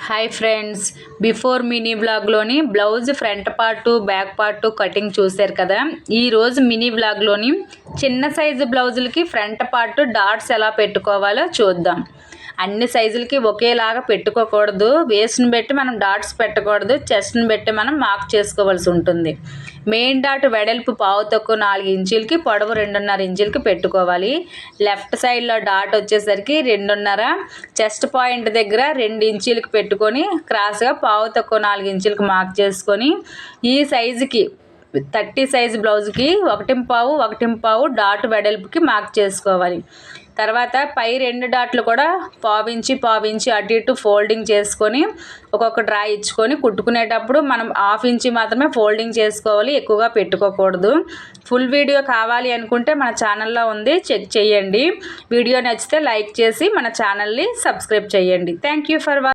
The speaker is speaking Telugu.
హాయ్ ఫ్రెండ్స్, బిఫోర్ మినీ బ్లాగ్లోని blouse front part back part cutting చూశారు కదా. ఈరోజు మినీ బ్లాగ్లోని చిన్న సైజు బ్లౌజులకి ఫ్రంట్ పార్ట్ డాట్స్ ఎలా పెట్టుకోవాలో చూద్దాం. అన్ని సైజులకి ఒకేలాగా పెట్టుకోకూడదు. వేస్ట్ని బట్టి మనం డాట్స్ పెట్టకూడదు, చెస్ట్ని బట్టి మనం మార్క్ చేసుకోవాల్సి ఉంటుంది. మెయిన్ డాట్ వెడల్పు పావు తక్కువ 4 ఇంచులకి, పొడవు 2.5 ఇంచులకి పెట్టుకోవాలి. లెఫ్ట్ సైడ్లో డాట్ వచ్చేసరికి 2.5, చెస్ట్ పాయింట్ దగ్గర 2 ఇంచులకి పెట్టుకొని క్రాస్గా పావు తక్కువ 4 ఇంచులకి మార్క్ చేసుకొని ఈ సైజుకి 30 సైజు బ్లౌజ్కి 1.5 డాట్ వెడల్పుకి మార్క్ చేసుకోవాలి. తర్వాత పై 2 డాట్లు కూడా పావించి అటు ఇటు ఫోల్డింగ్ చేసుకొని ఒక్కొక్క డ్రా ఇచ్చుకొని కుట్టుకునేటప్పుడు మనం 1/2 ఇంచు మాత్రమే ఫోల్డింగ్ చేసుకోవాలి, ఎక్కువగా పెట్టుకోకూడదు. ఫుల్ వీడియో కావాలి అనుకుంటే మన ఛానల్లో ఉంది, చెక్ చేయండి. వీడియో నచ్చితే లైక్ చేసి మన ఛానల్ని సబ్స్క్రైబ్ చేయండి. Thank you for watching.